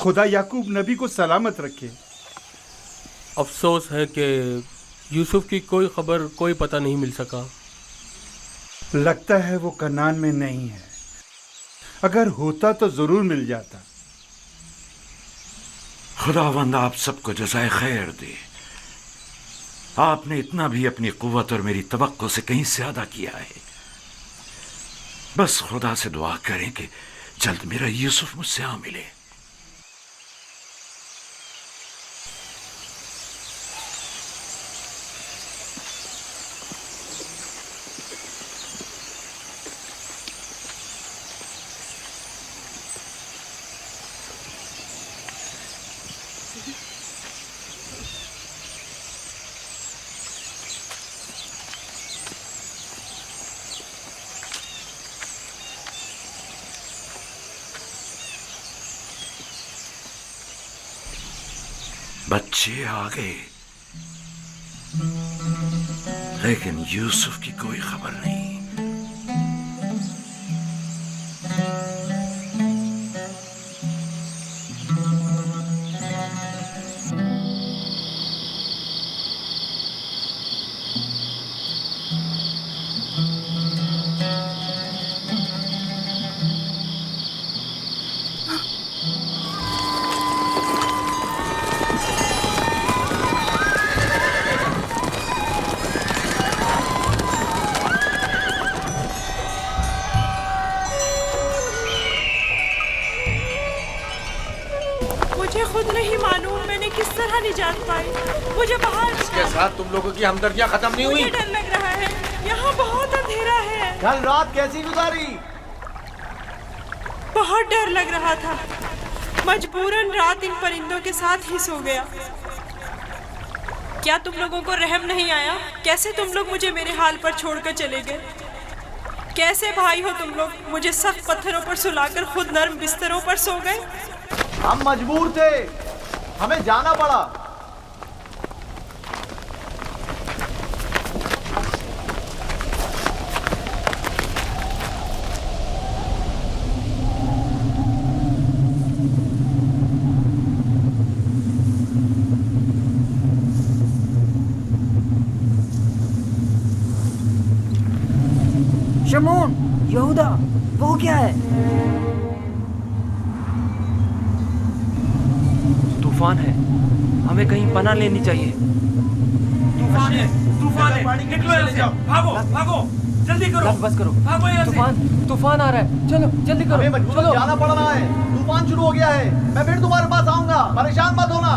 खुदा याकूब नबी को सलामत रखे। अफसोस है कि यूसुफ की कोई खबर, कोई पता नहीं मिल सका। लगता है वो कनान में नहीं है। अगर होता तो जरूर मिल जाता। खुदावंद आप सबको जज़ाए खैर दे। आपने इतना भी अपनी कुव्वत और मेरी तवक्को से कहीं ज्यादा किया है। बस खुदा से दुआ करें कि जल्द मेरा यूसुफ मुझसे आ मिले। बच्चे आ गए, लेकिन यूसुफ की कोई खबर नहीं। मुझे खुद नहीं मालूम मैंने किस तरह निजात पाई। मुझे बाहर इसके साथ तुम लोगों की हमदर्दियां खत्म नहीं हुई। मुझे डर लग रहा है, यहाँ बहुत अंधेरा है। कल रात कैसी गुजारी? बहुत डर लग रहा था। मजबूरन रात इन परिंदों के साथ ही सो गया। क्या तुम लोगों को रहम नहीं आया? कैसे तुम लोग मुझे मेरे हाल पर छोड़कर चले गए? कैसे भाई हो तुम लोग? मुझे सख्त पत्थरों पर सुलाकर खुद नर्म बिस्तरों पर सो गए। हम मजबूर थे, हमें जाना पड़ा। शमून, यहूदा, वो क्या है? तूफान है, हमें कहीं पनाह लेनी चाहिए। तूफान है, तूफान है, निकलो यहाँ से, भागो, भागो, जल्दी करो, बस करो, भागो यहाँ से। तूफान आ रहा है, चलो जल्दी करो, हमें मजबूरन जाना पड़ रहा है। तूफान शुरू हो गया है। मैं फिर तुम्हारे पास आऊंगा, परेशान मत होना।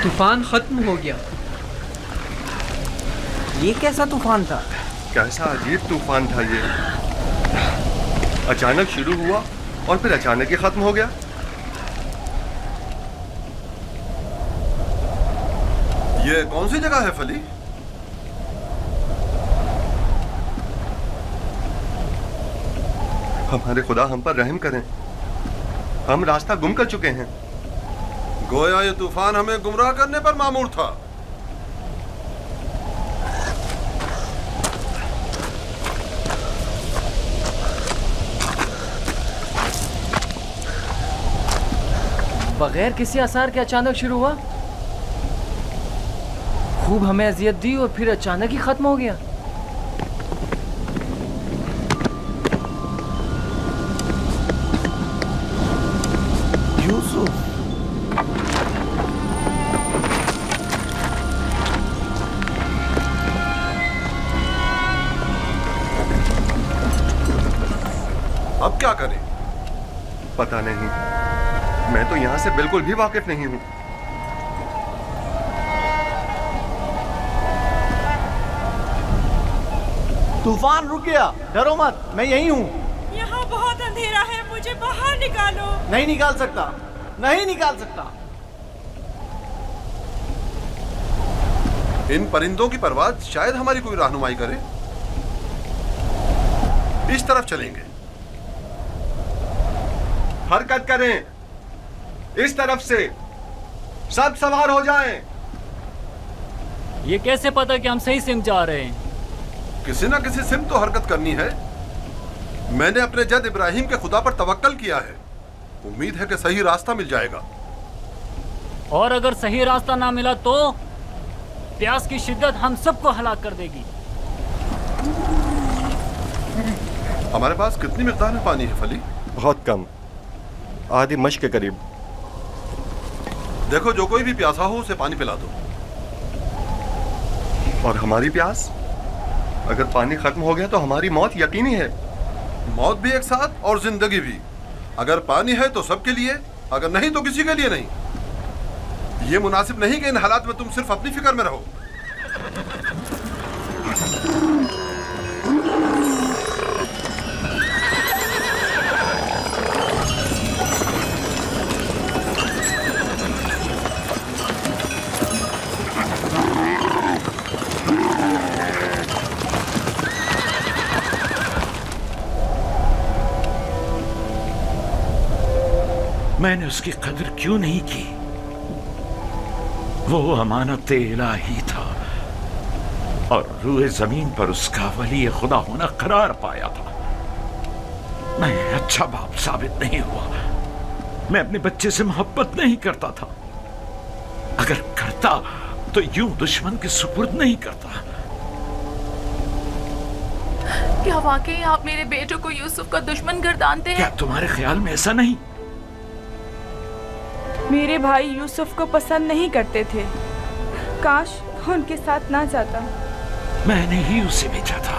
तूफान खत्म हो गया। ये कैसा तूफान था? कैसा अजीब तूफान था ये। अचानक शुरू हुआ और फिर अचानक ही खत्म हो गया। ये कौन सी जगह है फली? हमारे खुदा हम पर रहम करें। हम रास्ता गुम कर चुके हैं। गोया ये तूफान हमें गुमराह करने पर मामूर था। बगैर किसी आसार के अचानक शुरू हुआ। खूब हमें अजियत दी और फिर अचानक ही खत्म हो गया। यूसुफ, अब क्या करें? पता नहीं, मैं तो यहाँ से बिल्कुल भी वाकिफ नहीं हूँ। तूफान रुक गया, डरो मत, मैं यही हूँ। यहाँ बहुत अंधेरा है, मुझे बाहर निकालो। नहीं निकाल सकता, नहीं निकाल सकता। इन परिंदों की परवाज़ शायद हमारी कोई रहनुमाई करे। इस तरफ चलेंगे। हरकत करें, इस तरफ से सब सवार हो जाएं। ये कैसे पता कि हम सही सिम जा रहे हैं? किसी ना किसी सिम तो हरकत करनी है। मैंने अपने जद इब्राहिम के खुदा पर तवक्कल किया है। उम्मीद है कि सही रास्ता मिल जाएगा। और अगर सही रास्ता ना मिला तो प्यास की शिद्दत हम सबको हलाक कर देगी। हमारे पास कितनी मिकदार में पानी है फली? बहुत कम, आधी मश के करीब। देखो, जो कोई भी प्यासा हो उसे पानी पिला दो। और हमारी प्यास? अगर पानी खत्म हो गया तो हमारी मौत यकीनी है। मौत भी एक साथ और जिंदगी भी। अगर पानी है तो सबके लिए, अगर नहीं तो किसी के लिए नहीं। ये मुनासिब नहीं कि इन हालात में तुम सिर्फ अपनी फिक्र में रहो। मैंने उसकी कदर क्यों नहीं की? वो अमानत इलाही था और रूए जमीन पर उसका वली खुदा होना करार पाया था। मैं अच्छा बाप साबित नहीं हुआ। मैं अपने बच्चे से मोहब्बत नहीं करता था। अगर करता तो यूं दुश्मन के सुपुर्द नहीं करता। क्या वाकई आप मेरे बेटे को यूसुफ का दुश्मन गर्दानते हैं? क्या तुम्हारे ख्याल में ऐसा नहीं? मेरे भाई यूसुफ को पसंद नहीं करते थे। काश उनके साथ ना जाता। मैंने ही उसे भेजा था।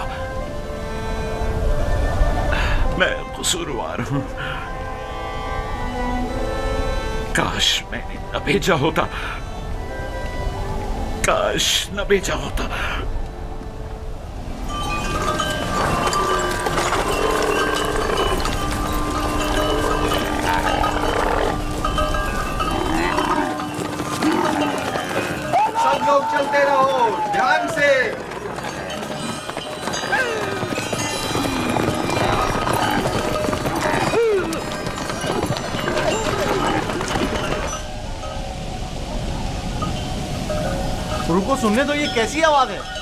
मैं कसूरवार हूं। काश मैंने न भेजा होता। काश न भेजा होता। लोग चलते रहो, ध्यान से। रुको, सुनने तो ये कैसी आवाज है?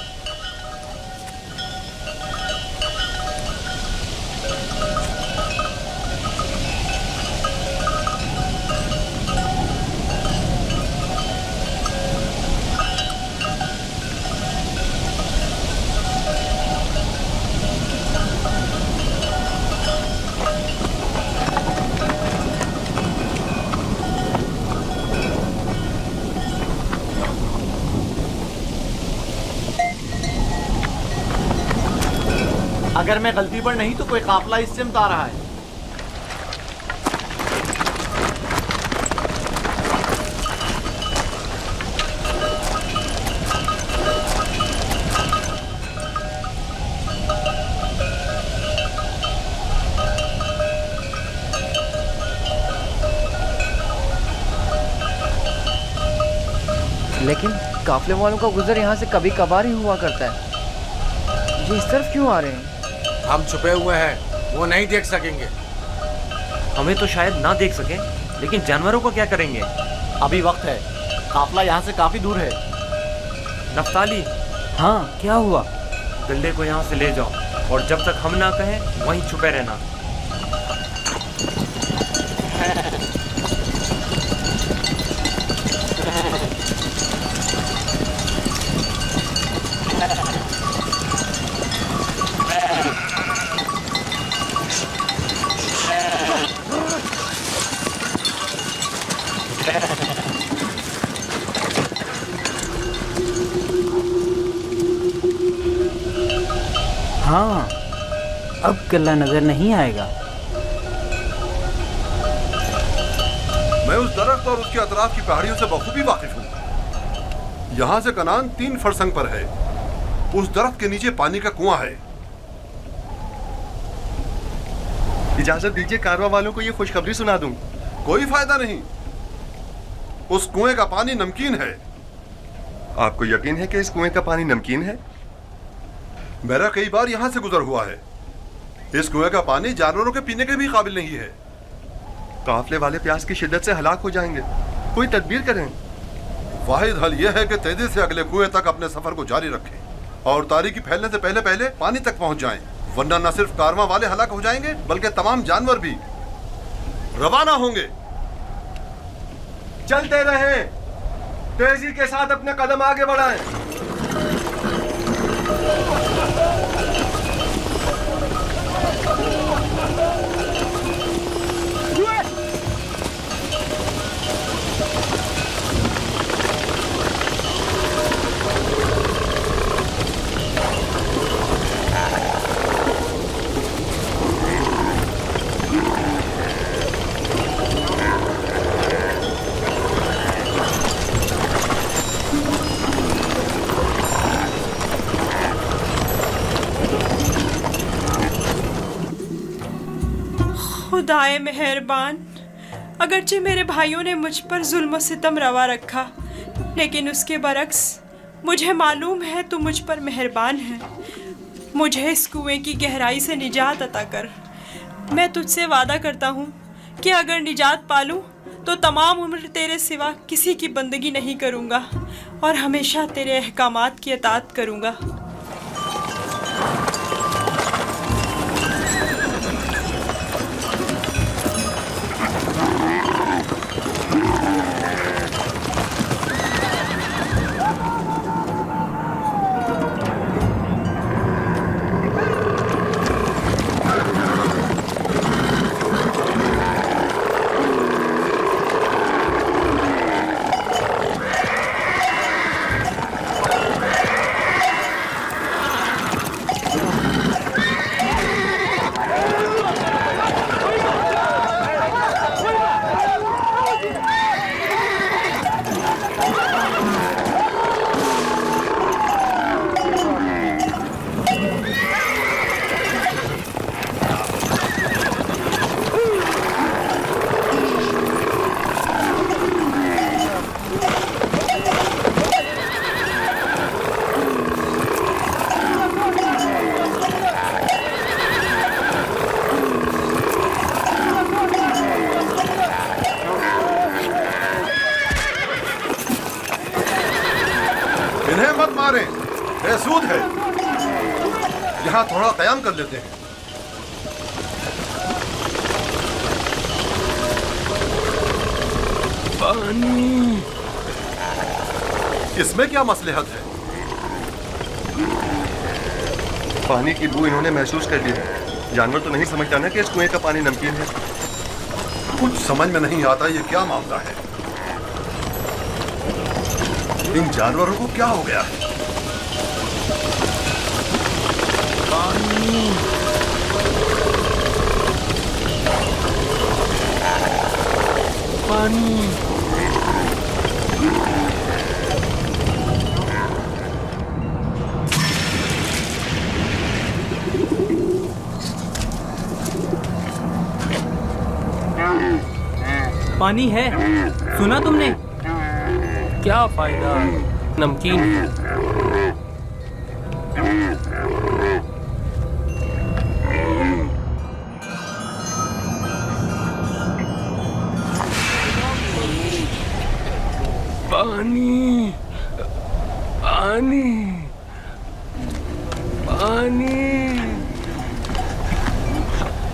अगर मैं गलती पर नहीं तो कोई काफिला इस सिमत आ रहा है। लेकिन काफले वालों का गुजर यहाँ से कभी कभार ही हुआ करता है। ये इस तरफ क्यों आ रहे हैं? हम छुपे हुए हैं, वो नहीं देख सकेंगे। हमें तो शायद ना देख सकें, लेकिन जानवरों को क्या करेंगे? अभी वक्त है, काफिला यहाँ से काफी दूर है। नफ्ताली, हाँ क्या हुआ? बिल्ले को यहाँ से ले जाओ और जब तक हम ना कहें वहीं छुपे रहना। हाँ, अब किला नजर नहीं आएगा। मैं उस दरख्त और उसके अतराफ की पहाड़ियों से बखूबी वाकिफ हूँ। यहाँ से कनान 3 फरसंग पर है। उस दरख्त के नीचे पानी का कुआं है। इजाजत दीजिए कारवां वालों को ये खुशखबरी सुना दूं। कोई फायदा नहीं। उस कुएं का पानी नमकीन है। आपको यकीन है कि इस कुएं का पानी नमकीन है? मेरा कई बार यहाँ से गुजर हुआ है। इस कुएं का पानी जानवरों के पीने के भी काबिल नहीं है। काफले वाले प्यास की शिद्दत से हलाक हो जाएंगे। कोई तदबीर करें। वाहिद हल यह है कि तेजी से अगले कुएं तक अपने सफर को जारी रखें और तारीकी फैलने से पहले पहले पानी तक पहुंच जाएं, वरना न सिर्फ कारवां वाले हलाक हो जाएंगे बल्कि तमाम जानवर भी। रवाना होंगे। चलते रहें, तेजी के साथ अपने कदम आगे बढ़ाएं। खुदाए मेहरबान, अगरचे मेरे भाइयों ने मुझ पर जुल्म सितम रवा रखा, लेकिन उसके बरक्स मुझे मालूम है तू मुझ पर मेहरबान है। मुझे इस कुएं की गहराई से निजात अता कर। मैं तुझसे वादा करता हूँ कि अगर निजात पालूँ तो तमाम उम्र तेरे सिवा किसी की बंदगी नहीं करूँगा और हमेशा तेरे अहकामात की अतात करूँगा। इन्हें मत मारें, बेसूद है। यहाँ थोड़ा कयाम कर लेते हैं। पानी। इसमें क्या मसलहत है? पानी की बू इन्होंने महसूस कर ली है। जानवर तो नहीं समझता ना कि इस कुएं का पानी नमकीन है। कुछ समझ में नहीं आता ये क्या मामला है। इन जानवरों को क्या हो गया है? पानी। पानी। पानी है, सुना तुमने? क्या फायदा, नमकीन है। पानी, पानी, पानी।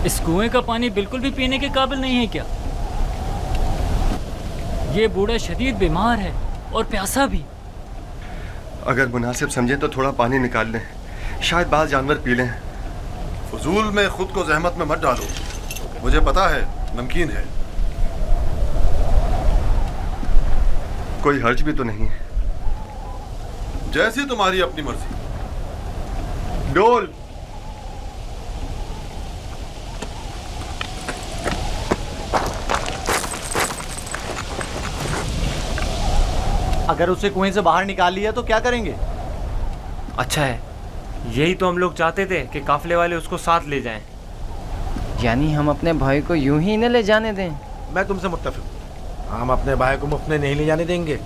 इस कुएं का पानी बिल्कुल भी पीने के काबिल नहीं है क्या? ये बूढ़ा शदीद बीमार है और प्यासा भी। अगर मुनासिब समझे तो थोड़ा पानी निकाल लें, शायद बाल जानवर पी लें। फजूल में खुद को जहमत में मत डालो, मुझे पता है नमकीन है। कोई हर्ज भी तो नहीं है। जैसी तुम्हारी अपनी मर्जी। डोल, अगर उसे कुएं से बाहर निकाल लिया तो क्या करेंगे? अच्छा है, यही तो हम लोग चाहते थे कि काफले वाले उसको साथ ले जाएं। यानी हम अपने भाई को यूं ही न ले जाने दें? मैं तुमसे मुत्तफिक हूं। हम अपने भाई को मुफ्त में नहीं ले जाने देंगे।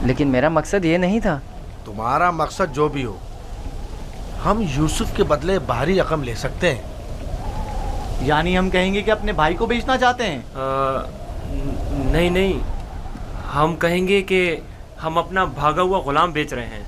लेकिन मेरा मकसद ये नहीं था। तुम्हारा मकसद जो भी हो, हम यूसुफ के बदले भारी रकम ले सकते हैं। यानी हम कहेंगे कि अपने भाई को बेचना चाहते हैं? नहीं नहीं, हम कहेंगे कि हम अपना भागा हुआ गुलाम बेच रहे हैं।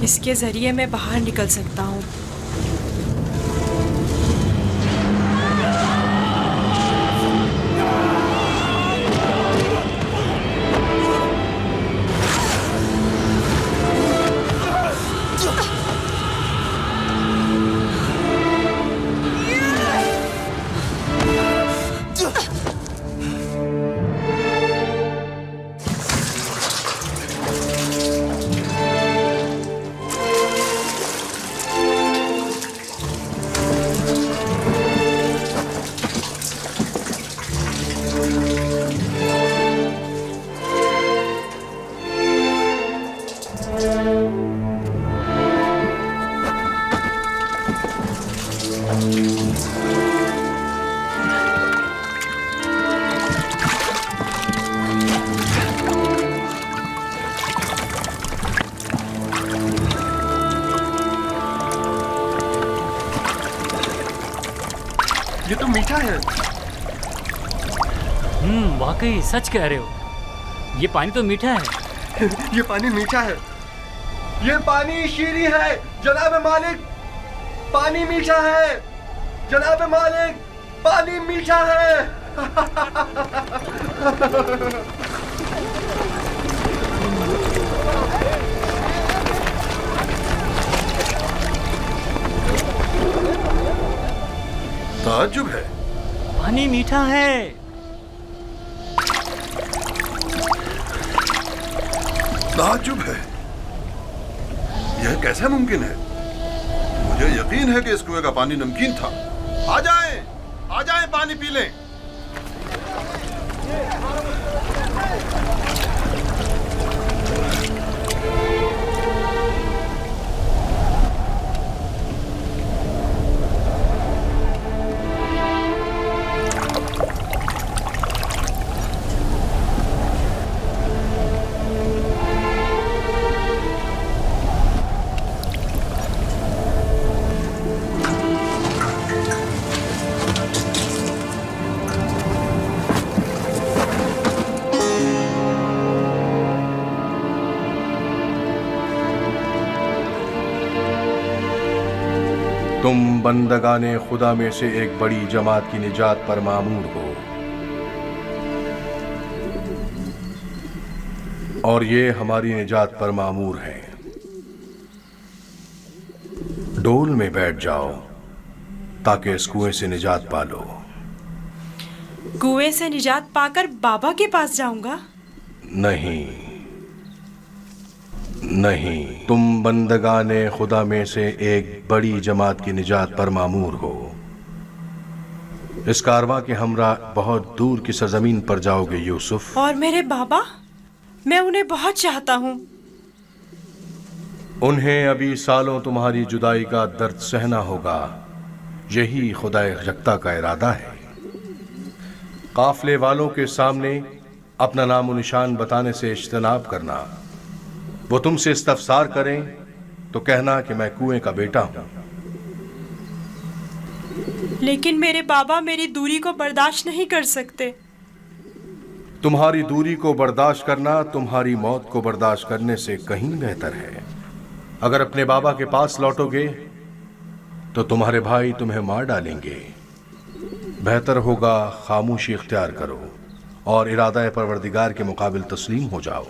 इसके जरिए मैं बाहर निकल सकता हूँ। ये तो मीठा है। वाकई सच कह रहे हो, ये पानी तो मीठा है। ये पानी मीठा है। ये पानी शीरी है जनाब मालिक। पानी मीठा है जनाब मालिक। पानी मीठा है। ताज्जुब है। पानी मीठा है। ताज्जुब है। यह कैसे मुमकिन है? मुझे यकीन है कि इस कुएं का पानी नमकीन था। आ जाएं पानी पी लें। तुम बंदगाने खुदा में से एक बड़ी जमात की निजात पर मामूर हो, और ये हमारी निजात पर मामूर है। डोल में बैठ जाओ ताकि इस कुएं से निजात पा लो। कुएं से निजात पाकर बाबा के पास जाऊंगा? नहीं, तुम बंदगाने खुदा में से एक बड़ी जमात की निजात पर मामूर हो। इस कारवां के हमरा बहुत दूर की सरजमीन पर जाओगे यूसुफ। और मेरे बाबा? मैं उन्हें बहुत चाहता हूँ। उन्हें अभी सालों तुम्हारी जुदाई का दर्द सहना होगा। यही खुदा यकता का इरादा है। काफले वालों के सामने अपना नाम और निशान बताने से इज्तनाब करना। वो तुमसे इस्तफसार करें तो कहना कि मैं कुएं का बेटा हूं। लेकिन मेरे बाबा मेरी दूरी को बर्दाश्त नहीं कर सकते। तुम्हारी दूरी को बर्दाश्त करना तुम्हारी मौत को बर्दाश्त करने से कहीं बेहतर है। अगर अपने बाबा के पास लौटोगे तो तुम्हारे भाई तुम्हें मार डालेंगे। बेहतर होगा खामोशी इख्तियार करो और इरादा परवरदिगार के मुकाबिल तस्लीम हो जाओ।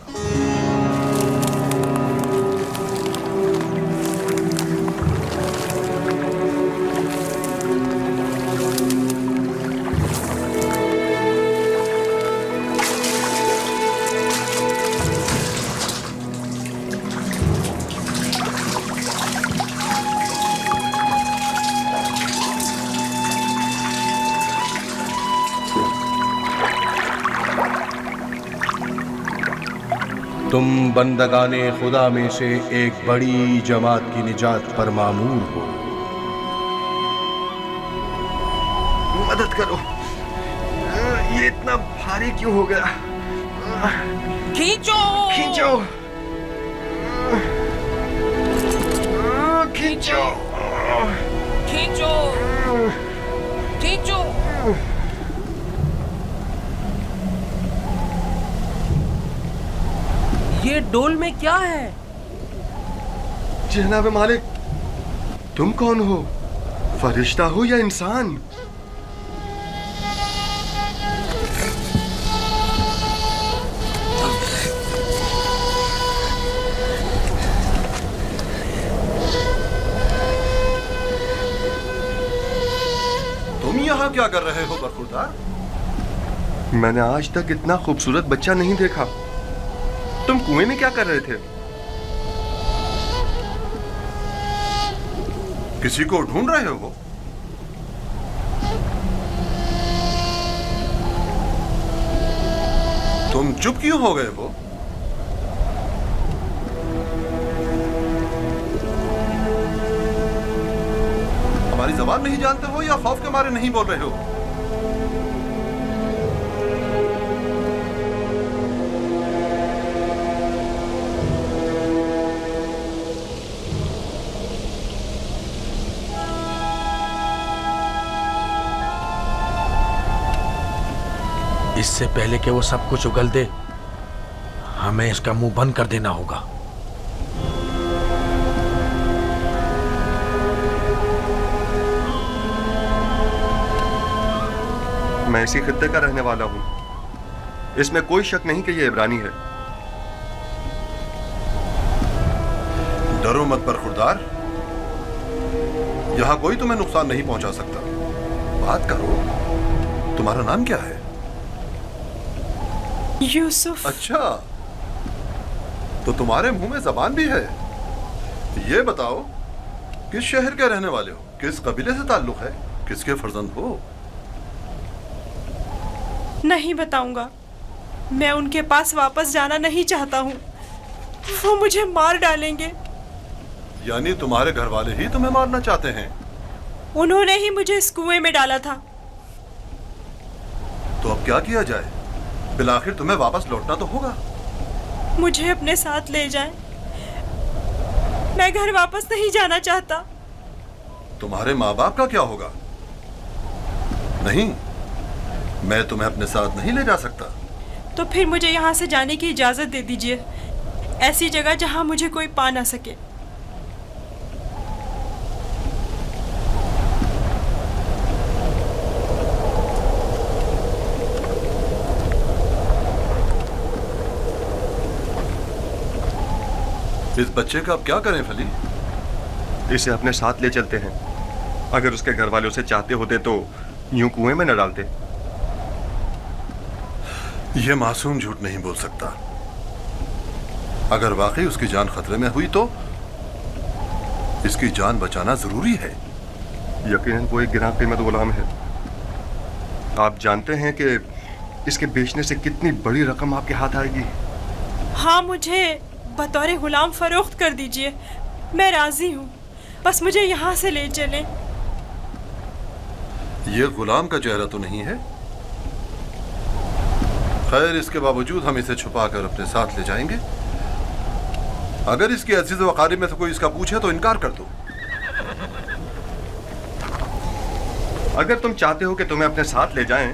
तुम बंदगाने खुदा में से एक बड़ी जमात की निजात पर मामूर हो। मदद करो, ये इतना भारी क्यों हो गया? खींचो खींचो खींचो खींचो खींचो। ये डोल में क्या है? जनाब मालिक, तुम कौन हो? फरिश्ता हो या इंसान? तुम यहाँ क्या कर रहे हो बरखुरदार? मैंने आज तक इतना खूबसूरत बच्चा नहीं देखा। तुम कुएं में क्या कर रहे थे? किसी को ढूंढ रहे हो? तुम चुप क्यों हो गए हो? हमारी जबान नहीं जानते हो या खौफ के मारे नहीं बोल रहे हो? इससे पहले कि वो सब कुछ उगल दे, हमें इसका मुंह बंद कर देना होगा। मैं इसी खित्ते का रहने वाला हूं। इसमें कोई शक नहीं कि ये इब्रानी है। डरो मत बरखुरदार, यहां कोई तुम्हें नुकसान नहीं पहुंचा सकता। बात करो, तुम्हारा नाम क्या है? यूसुफ। अच्छा, तो तुम्हारे मुंह में जबान भी है। ये बताओ, किस शहर के रहने वाले हो? किस कबीले से ताल्लुक है? किसके फर्जंद हो? नहीं बताऊंगा। मैं उनके पास वापस जाना नहीं चाहता हूँ। वो मुझे मार डालेंगे। यानी तुम्हारे घर वाले ही तुम्हें मारना चाहते हैं? उन्होंने ही मुझे इस कुएं में डाला था। तो अब क्या किया जाए? बिलाखिर तुम्हें वापस लौटना तो होगा। मुझे अपने साथ ले जाएं। मैं घर वापस नहीं जाना चाहता। तुम्हारे माँ बाप का क्या होगा? नहीं, मैं तुम्हें अपने साथ नहीं ले जा सकता। तो फिर मुझे यहाँ से जाने की इजाजत दे दीजिए, ऐसी जगह जहाँ मुझे कोई पा ना सके। इस बच्चे का अब क्या करें फली? इसे अपने साथ ले चलते हैं। अगर उसके घर वाले उसे चाहते होते तो यूं कुएं में न डालते। यह मासूम झूठ नहीं बोल सकता। अगर वाकई उसकी जान खतरे में हुई तो इसकी जान बचाना जरूरी है। यकीनन वो एक गिरां कीमत गुलाम है। आप जानते हैं कि इसके बेचने से कितनी बड़ी रकम आपके हाथ आएगी। हाँ, मुझे बतौर गुलाम फरोख्त कर दीजिए, मैं राजी हूँ। बस मुझे यहाँ से ले चलें। ये गुलाम का चेहरा तो नहीं है। खैर, इसके बावजूद हम इसे छुपाकर अपने साथ ले जाएंगे। अगर इसकी अजीज वकारिब में से कोई इसका पूछे तो इनकार कर दो। अगर तुम चाहते हो कि तुम्हें अपने साथ ले जाएं,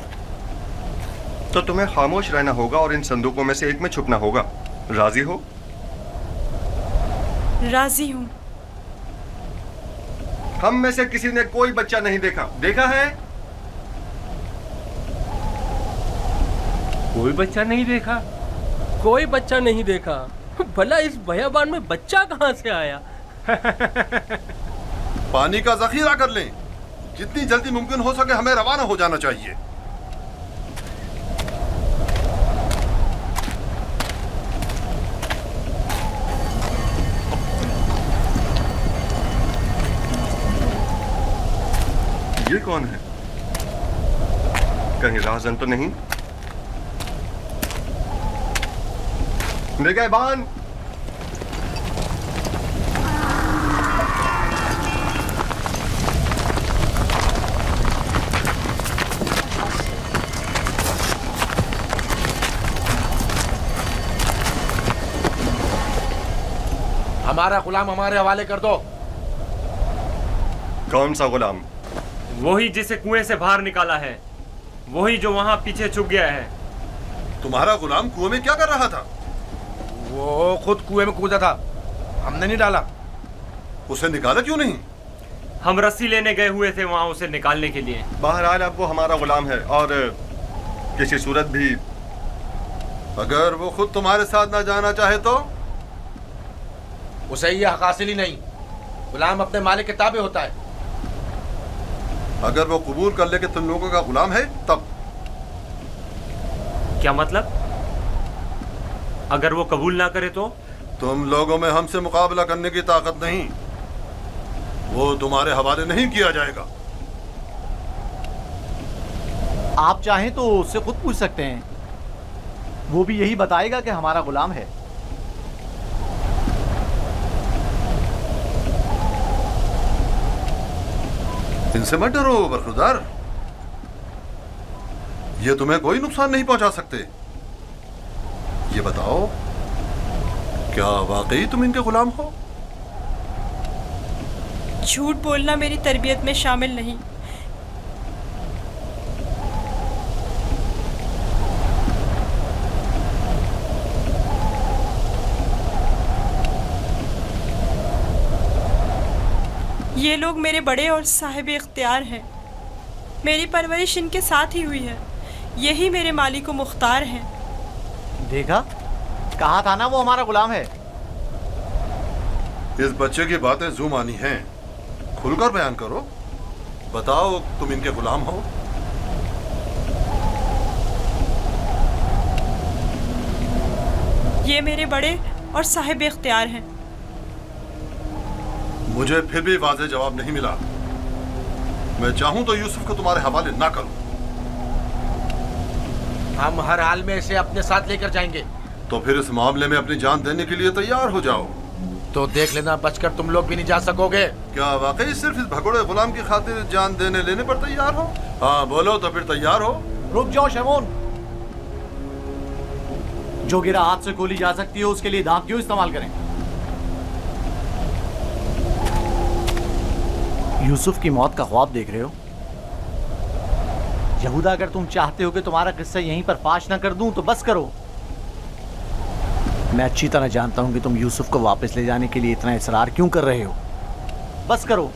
तो तुम्हें खामोश रहना होगा और इन संदूकों में से एक में छुपना होगा। राजी हो? राजी हूँ। हम में से किसी ने कोई बच्चा नहीं देखा। देखा है? कोई बच्चा नहीं देखा? कोई बच्चा नहीं देखा? भला इस बयाबान में बच्चा कहाँ से आया? पानी का जखीरा कर लें। जितनी जल्दी मुमकिन हो सके हमें रवाना हो जाना चाहिए। ये कौन है? कहीं राहजन तो नहीं? निगहबान! हमारा गुलाम हमारे हवाले कर दो। कौन सा गुलाम? वही जिसे कुएं से बाहर निकाला है, वही जो वहां पीछे छुप गया है। तुम्हारा गुलाम कुएं में क्या कर रहा था? वो खुद कुएं में कूदा था, हमने नहीं डाला। उसे निकाला क्यों नहीं? हम रस्सी लेने गए हुए थे वहां उसे निकालने के लिए। बहरहाल अब वो हमारा गुलाम है और किसी सूरत भी अगर वो खुद तुम्हारे साथ ना जाना चाहे तो? उसे ये हक हासिल ही नहीं। गुलाम अपने मालिक के ताबे होता है। अगर वो कबूल कर ले कि तुम लोगों का गुलाम है तब? क्या मतलब? अगर वो कबूल ना करे तो? तुम लोगों में हमसे मुकाबला करने की ताकत नहीं। वो तुम्हारे हवाले नहीं किया जाएगा। आप चाहें तो उससे खुद पूछ सकते हैं, वो भी यही बताएगा कि हमारा गुलाम है। इनसे मत डरो बरखुरदार, ये तुम्हें कोई नुकसान नहीं पहुंचा सकते। ये बताओ, क्या वाकई तुम इनके गुलाम हो? झूठ बोलना मेरी तरबियत में शामिल नहीं। ये लोग मेरे बड़े और साहिब इख्तियार हैं। मेरी परवरिश इनके साथ ही हुई है। यही मेरे मालिक व मुख्तार हैं। देखा, कहा था ना वो हमारा गुलाम है। इस बच्चे की बातें जुमानी हैं। खुलकर बयान करो। बताओ, तुम इनके गुलाम हो? ये मेरे बड़े और साहिब इख्तियार हैं। मुझे फिर भी वाज़ेह जवाब नहीं मिला। मैं चाहूं तो यूसुफ को तुम्हारे हवाले ना करूं। हम हर हाल में इसे अपने साथ लेकर जाएंगे। तो फिर इस मामले में अपनी जान देने के लिए तैयार हो जाओ। तो देख लेना, बचकर तुम लोग भी नहीं जा सकोगे। क्या वाकई सिर्फ इस भगोड़े गुलाम की खातिर जान देने लेने पर तैयार हो? हाँ बोलो, तो फिर तैयार हो? रुक जाओ शमून। जो गिरा हाथ से खोली जा सकती है उसके लिए दांत क्यों इस्तेमाल करें? यूसुफ की मौत का ख्वाब देख रहे हो? यहूदा, अगर तुम चाहते हो कि तुम्हारा किस्सा यहीं पर फाश ना कर दूं तो बस करो। मैं अच्छी तरह जानता हूं कि तुम यूसुफ को वापस ले जाने के लिए इतना इसरार क्यों कर रहे हो। बस करो।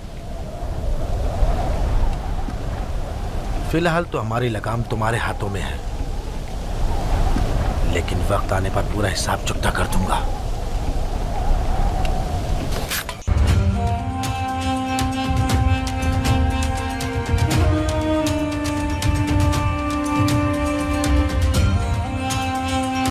फिलहाल तो हमारी लगाम तुम्हारे हाथों में है, लेकिन वक्त आने पर पूरा हिसाब चुकता कर दूंगा।